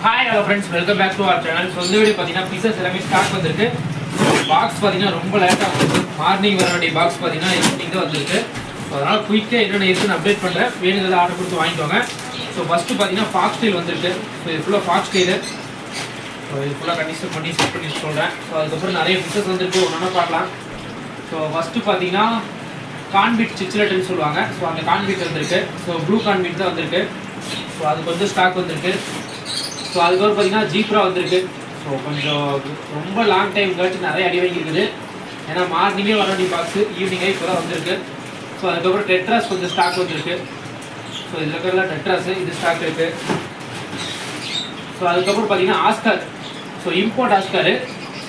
Hi hello friends, welcome back to our channel. So இந்த video பாத்தீங்கன்னா pieces எல்லாமே stock வந்திருக்கு. பாக்ஸ் பாத்தீங்கன்னா ரொம்ப லேட்டா வந்து மார்னிங் வர வேண்டிய பாக்ஸ் பாத்தீங்கன்னா ஈவினிங் தான் வந்திருக்கு. அதனால குயிக்கா என்னென்ன இருக்குன்னு அப்டேட் பண்றேன். வேணுங்கிறத ஆர்டர் கொடுத்து வாங்கிக்கோங்க. ஸோ ஃபர்ஸ்ட் பாத்தீங்கன்னா ஃபாக்ஸ் டெயில் வந்திருக்கு. ஸோ இது ஃபுல்லாக ஃபாக்ஸ் டெயில். ஸோ இது ஃபுல்லாக கண்டிஷன் பண்ணி செட் பண்ணி சொல்கிறேன். ஸோ அதுக்கப்புறம் நிறைய பீசஸ் வந்திருக்கு, ஒன்றா பார்க்கலாம். ஸோ ஃபஸ்ட்டு பார்த்தீங்கன்னா கான்பிட் சிச்சிலட்டுன்னு சொல்லுவாங்க. ஸோ அந்த கான்பிட் வந்திருக்கு. ஸோ ப்ளூ கான்பிட் தான் வந்திருக்கு. ஸோ அது கொஞ்சம் ஸ்டாக் வந்திருக்கு. ஸோ அதுக்கப்புறம் பார்த்தீங்கன்னா ஜீப்ரா வந்திருக்கு. ஸோ கொஞ்சம் ரொம்ப லாங் டைம் கழிச்சு நிறைய அடி வாங்கியிருக்குது. ஏன்னா மார்னிங்கே வர வேண்டிய பாக்ஸு ஈவினிங்கே இப்போ தான் வந்திருக்கு. ஸோ அதுக்கப்புறம் டெட்ராஸ் கொஞ்சம் ஸ்டாக் வந்திருக்கு. ஸோ இதில் இருக்கிறதெல்லாம் டெட்ராஸு இது ஸ்டாக் இருக்குது. ஸோ அதுக்கப்புறம் பார்த்தீங்கன்னா Oscar. So import oscar.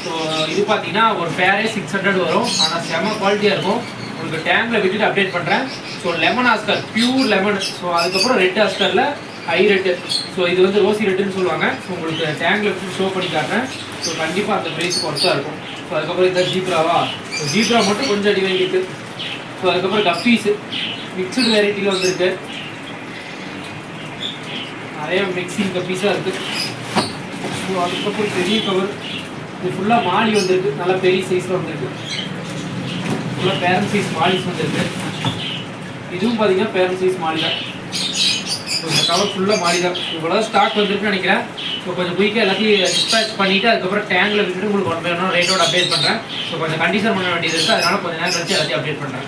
So இது பார்த்தீங்கன்னா ஒரு பேரே 600 வரும். ஆனால் செம்ம குவாலிட்டியாக இருக்கும். உங்களுக்கு டேங்கில் விட்டுட்டு அப்டேட் பண்ணுறேன். So lemon Oscar, pure lemon. So அதுக்கப்புறம் ரெட் ஆஸ்காரில் ஹை ரெட்டு. ஸோ இது வந்து ரோசி ரெட்டுன்னு சொல்லுவாங்க. ஸோ உங்களுக்கு டேங்கில் விட்டு ஷோ பண்ணி காட்டுறேன். ஸோ கண்டிப்பாக அந்த ப்ரைஸ் பொறுத்தாக இருக்கும். ஸோ அதுக்கப்புறம் இந்த ஜீப்ராவா, ஸோ ஜீப்ரா மட்டும் கொஞ்சம் அடி வாங்கிட்டு. ஸோ அதுக்கப்புறம் கப்பீஸு மிக்சடு வெரைட்டியில் வந்துருக்கு. நிறைய மிக்சிங் கப்பீஸாக இருக்குது. ஸோ அதுக்கப்புறம் பெரிய கவர். இது ஃபுல்லாக மாலி வந்திருக்கு. நல்லா பெரிய சைஸில் வந்திருக்கு. ஃபுல்லாக பேரண்ட் சைஸ் மாலிஸ் வந்திருக்கு. இதுவும் பார்த்தீங்கன்னா பேரண்ட் சைஸ் மாலி தான். ஸோ இந்த கவர் ஃபுல்லாக மாறி தான். இவ்வளோ ஸ்டாக் வந்துருக்குன்னு நினைக்கிறேன். ஸோ கொஞ்சம் குயிக்காக எல்லாத்தையும் டிஸ்பேச் பண்ணிவிட்டு அதுக்கப்புறம் டேங்கில் விட்டுட்டு உங்களுக்கு ஒன் பை ஒன் ரேட்டோட அப்டேட் பண்ணுறேன். ஸோ கொஞ்சம் கண்டிஷன் பண்ண வேண்டியது இருக்குது. அதனால் கொஞ்சம் நேரம் கழிச்சு எல்லாத்தையும் அப்டேட் பண்ணுறேன்.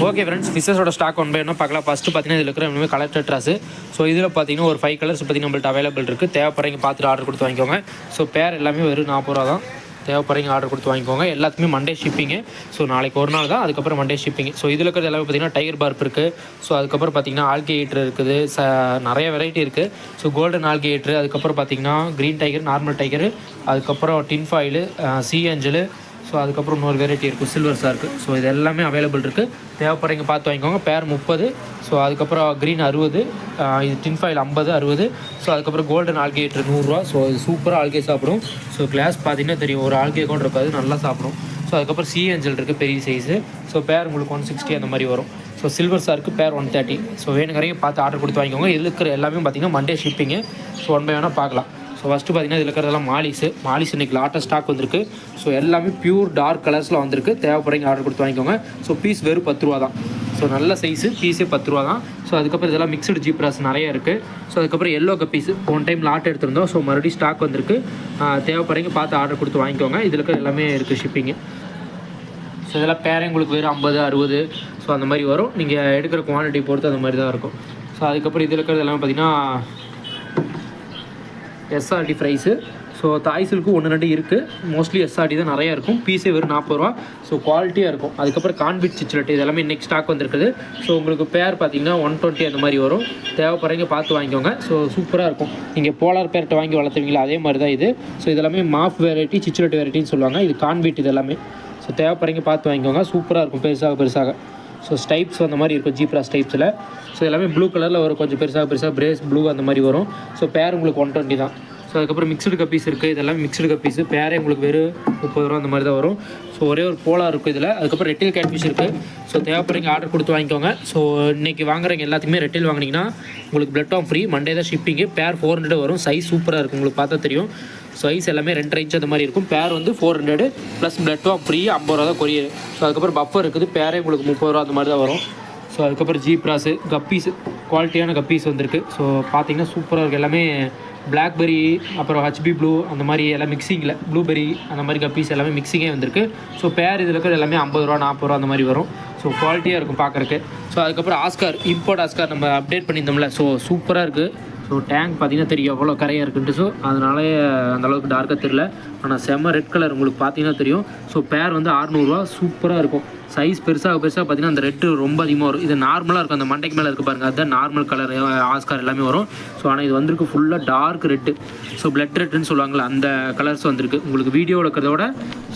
ஓகே ஃப்ரெண்ட்ஸ், ஃபிஷஸோட ஸ்டாக் ஒன் பை ஒன்றா பார்க்கலாம். ஃபஸ்ட்டு பார்த்தீங்கன்னா இதில் இருக்கிற இனிமேல் கலர் டெட்ராஸு. ஸோ இதில் பார்த்தீங்கன்னா ஒரு 5 கலர்ஸ் பார்த்தீங்கன்னா நம்மள்ட்ட அவைலபிள் இருக்குது. தேவைப்படுறீங்க பார்த்துட்டு ஆர்டர் கொடுத்து வாங்கிக்கோங்க. ஸோ பேர் எல்லாமே வெறும் 40 ரூபா தான். தேவைப்படுறீங்க ஆர்டர் கொடுத்து வாங்கிக்கோங்க. எல்லாத்துக்குமே மண்டே ஷிப்பிங்கு. ஸோ நாளைக்கு ஒரு நாள் தான், அதுக்கப்புறம் மண்டே ஷிப்பிங். ஸோ இதில் இருக்கிறது எல்லாமே பார்த்தீங்கன்னா டைகர் பார்ப் இருக்குது. ஸோ அதுக்கப்புறம் பார்த்தீங்கன்னா ஆல்கே ஹீட்ரு இருக்குது. நிறைய வெரைட்டி இருக்குது. ஸோ கோல்டன் ஆல்கே ஹீட்ரு, அதுக்கப்புறம் பார்த்தீங்கன்னா க்ரீன் டைகர், நார்மல் டைகரு, அதுக்கப்புறம் டின் ஃபாயிலு, சி ஏஞ்சலு. ஸோ அதுக்கப்புறம் இன்னொரு வெரைட்டி இருக்குது, சில்வர் சார்க்கு. ஸோ இது எல்லாமே அவைலபிள் இருக்குது. தேவைப்படுறீங்க பார்த்து வாங்கிக்கோங்க. பேர் 30. ஸோ அதுக்கப்புறம் க்ரீன் 60, இது டின் ஃபாயில் 50, 60. ஸோ அதுக்கப்புறம் கோல்டன் ஆல்கே ஹீட்ரு 100 ரூபா. ஸோ இது சூப்பராக ஆல்கே சாப்பிடும். ஸோ கிளாஸ் பார்த்தீங்கன்னா தெரியும், ஒரு ஆல்கே கூட இருக்காது, நல்லா சாப்பிடும். ஸோ அதுக்கப்புறம் சி ஏஞ்சல் இருக்குது, பெரிய சைஸு. ஸோ பேர் உங்களுக்கு 160 அந்த மாதிரி வரும். ஸோ சில்வர் சார்க்கு பேர் 130. ஸோ வேணுங்கிறீங்க பார்த்து ஆர்டர் கொடுத்து வாங்கிக்கோங்க. இதில் இருக்கிற எல்லாமே பார்த்தீங்கன்னா Monday shipping. So one by வேணால் பார்க்கலாம். ஸோ ஃபஸ்ட்டு பார்த்தீங்கன்னா இதில் இருக்கிறதெல்லாம் மாலிஸ் இன்றைக்கி லாட்டாக ஸ்டாக் வந்திருக்கு. ஸோ எல்லாமே பியூர் டார்க் கலர்ஸில் வந்திருக்கு. தேவைப்படுறீங்க ஆர்டர் கொடுத்து வாங்கிக்கோங்க. ஸோ பீஸ் வெறும் 10 ரூபா தான். ஸோ நல்ல சைஸு, பீஸே 10 ரூபா தான். ஸோ அதுக்கப்புறம் இதெல்லாம் மிக்சடு ஜீப்ராஸ் நிறைய இருக்குது. ஸோ அதுக்கப்புறம் yellow guppies one time lot எடுத்திருந்தோம். ஸோ மறுபடியும் ஸ்டாக் வந்திருக்கு. தேவைப்படுறீங்க பார்த்து ஆர்டர் கொடுத்து வாங்கிக்கோங்க. இதில் இருக்கிற எல்லாமே இருக்குது ஷிப்பிங்கு. ஸோ இதெல்லாம் பேரே உங்களுக்கு வெறும் 50, 60. ஸோ அந்த மாதிரி வரும். நீங்கள் எடுக்கிற குவான்டிட்டி பொறுத்து அந்த மாதிரி தான் இருக்கும். ஸோ அதுக்கப்புறம் இதில் இருக்கிறது எல்லாமே பார்த்திங்கன்னா எஸ்ஆர்டி ஃப்ரைஸு. ஸோ தாய் சில்க்கு 1-2 இருக்குது. மோஸ்ட்லி எஸ்ஆர்டி தான் நிறையா இருக்கும். பீஸே வெறும் 40 ரூபா. ஸோ குவாலிட்டியாக இருக்கும். அதுக்கப்புறம் கான்பிட் சிச்சிலட்டு இது எல்லாமே இன்றைக்கி ஸ்டாக் வந்திருக்குது. ஸோ உங்களுக்கு பேர் பார்த்தீங்கன்னா 120 அந்த மாதிரி வரும். தேவைப்படுறீங்க பார்த்து வாங்கிக்கோங்க. ஸோ சூப்பராக இருக்கும். நீங்கள் போலார் பேர்ட்டை வாங்கி வளர்த்துவீங்களா அதே மாதிரி தான் இது. ஸோ இதெல்லாமே மாஃப் வெரைட்டி, சிச்சிலட்டு வெரைட்டின்னு சொல்லுவாங்க. இது கான்பிட் இது எல்லாமே. ஸோ தேவைப்படுறீங்க பார்த்து வாங்கிக்கோங்க. சூப்பராக இருக்கும் பெருசாக. ஸோ ஸ்டைப்ஸ் அந்த மாதிரி இருக்கும் ஜீப்ரா ஸ்டைப்ஸில். ஸோ எல்லாமே ப்ளூ கலரில் வரும், கொஞ்சம் பெருசாக பிரேஸ் ப்ளூ அந்த மாதிரி வரும். ஸோ பேர் உங்களுக்கு 120 தான். ஸோ அதுக்கப்புறம் மிக்சடு கப்பீஸ் இருக்குது. இதெல்லாம் மிக்சடு கப்பீஸு. பேரே உங்களுக்கு வெறும் 30 ரூபா அந்த மாதிரி தான் வரும். ஸோ ஒரே ஒரு போலா இருக்குது இதில். அதுக்கப்புறம் ரெட்டில் கேட்ஃபிஷ் இருக்குது. ஸோ தேவைப்படுறீங்க ஆர்டர் கொடுத்து வாங்கிக்கோங்க. ஸோ இன்றைக்கி வாங்குறவங்க எல்லாத்துக்குமே ரெட்டில் வாங்கினீங்கன்னா உங்களுக்கு பிளட் ஆஃப் ஃப்ரீ. மண்டே தான் ஷிப்பிங்கு. பேர் 400 வரும். சைஸ் சூப்பராக இருக்கும், உங்களுக்கு பார்த்தா தெரியும். சைஸ் எல்லாமே 2.5 இன்ச் அந்த மாதிரி இருக்கும். பேர் வந்து 400 ப்ளஸ் பிளட் ஆஃப் ஃப்ரீ 50 ரூபா தான் கொரியர். ஸோ அதுக்கப்புறம் பஃபர் இருக்குது. பேரே உங்களுக்கு 30 ரூபா அந்த மாதிரி தான் வரும். ஸோ அதுக்கப்புறம் ஜீப்ராஸு, கப்பீஸு, குவாலிட்டியான கப்பீஸ் வந்திருக்கு. ஸோ பார்த்தீங்கன்னா சூப்பராக இருக்குது. எல்லாமே பிளாக்பெரி, அப்புறம் ஹச்பி ப்ளூ அந்த மாதிரி எல்லாம் மிக்சிங்கில், ப்ளூபெரி அந்த மாதிரி கப்பீஸ் எல்லாமே மிக்சிங்கே வந்திருக்கு. ஸோ பேர் இதில் இருக்கிற எல்லாமே 50 ரூபா 40 ரூபா அந்த மாதிரி வரும். ஸோ குவாலிட்டியாக இருக்கும் பார்க்குறக்கு. ஸோ அதுக்கப்புறம் ஆஸ்கார், இம்போர்ட் ஆஸ்கார் நம்ம அப்டேட் பண்ணியிருந்தோம்ல. ஸோ சூப்பராக இருக்குது. ஸோ டேங்க் பார்த்தீங்கன்னா தெரியும் எவ்வளோ கரையாக இருக்குன்ட்டு. ஸோ அதனாலே அந்தளவுக்கு டார்க்காக தெரியல. ஆனால் செம்ம ரெட் கலர் உங்களுக்கு பார்த்தீங்கன்னா தெரியும். ஸோ பேர் வந்து 600 ரூபா. சூப்பராக இருக்கும். சைஸ் பெருசாக பார்த்தீங்கன்னா அந்த ரெட்டு ரொம்ப அதிகமாக வரும். இது நார்மலாக இருக்கும், அந்த மண்டைக்கு மேலே இருக்குது பாருங்கள், அதுதான் நார்மல் கலர் ஆஸ்கார் எல்லாமே வரும். ஸோ ஆனால் இது வந்திருக்கு ஃபுல்லாக டார்க் ரெட்டு. ஸோ பிளட் ரெட்டுன்னு சொல்லுவாங்களா அந்த கலர்ஸ் வந்திருக்கு. உங்களுக்கு வீடியோவில் இருக்கிறத விட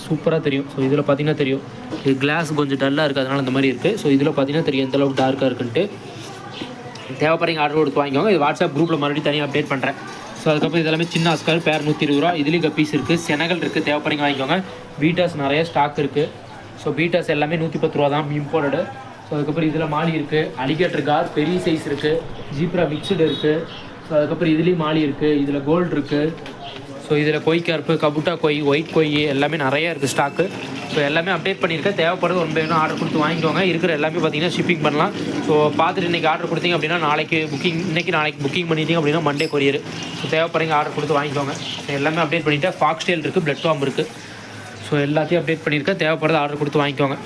சூப்பராக தெரியும். ஸோ இதில் பார்த்தீங்கன்னா தெரியும், இது கிளாஸ் கொஞ்சம் டல்லாக இருக்குது, அதனால் அந்த மாதிரி இருக்குது. ஸோ இதில் பார்த்தீங்கன்னா தெரியும் எந்தளவுக்கு டார்க்காக இருக்குன்ட்டு. தேவைப்படுறீங்க ஆர்டர் கொடுத்து வாங்கிக்கோங்க. இது வாட்ஸ்அப் குரூப்பில் மறுபடியும் தனியாக அப்டேட் பண்ணுறேன். ஸோ அதுக்கப்புறம் இதெல்லாமே சின்ன ஆஸ்கார் பேர் 120 ரூபா. இதுலேயும் கப்பீஸ் இருக்குது, செனகல் இருக்குது. தேவைப்படுறீங்க வாங்கிக்கோங்க. பீட்டாஸ் நிறைய ஸ்டாக் இருக்குது. ஸோ பீட்டாஸ் எல்லாமே 110 ரூபா தான் இம்போர்ட்டடு. ஸோ அதுக்கப்புறம் இதில் மாலி இருக்குது, அலிகேட்டர் கார் பெரிய சைஸ் இருக்குது, ஜீப்ரா மிக்சடு இருக்குது. ஸோ அதுக்கப்புறம் இதுலேயும் மாலி இருக்குது, இதில் கோல்டு இருக்குது. ஸோ இதில் கொய் கருப்பு, கபுட்டா கொய், ஒயிட் கொய் எல்லாமே நிறையா இருக்குது ஸ்டாக்கு. ஸோ எல்லாமே அப்டேட் பண்ணியிருக்கேன். தேவைப்படுறது ஒன் பை ஒன்று ஆர்டர் கொடுத்து வாங்கிக்கோங்க. இருக்கிற எல்லாமே பார்த்தீங்கன்னா ஷிப்பிங் பண்ணலாம். ஸோ பார்த்துட்டு இன்றைக்கி ஆர்டர் கொடுத்தீங்க அப்படின்னா நாளைக்கு புக்கிங், நாளைக்கு புக்கிங் பண்ணிட்டீங்க அப்படின்னா மண்டே கொரியர். ஸோ தேவைப்படுறீங்க ஆர்டர் கொடுத்து வாங்கிக்கோங்க. எல்லாமே அப்டேட் பண்ணிவிட்டேன். ஃபாக்ஸ் டெயில் இருக்குது, பிளட் ஃபார்ம் இருக்குது. ஸோ எல்லாத்தையும் அப்டேட் பண்ணியிருக்கேன். தேவைப்படுறது ஆர்டர் கொடுத்து வாங்கிக்கோங்க.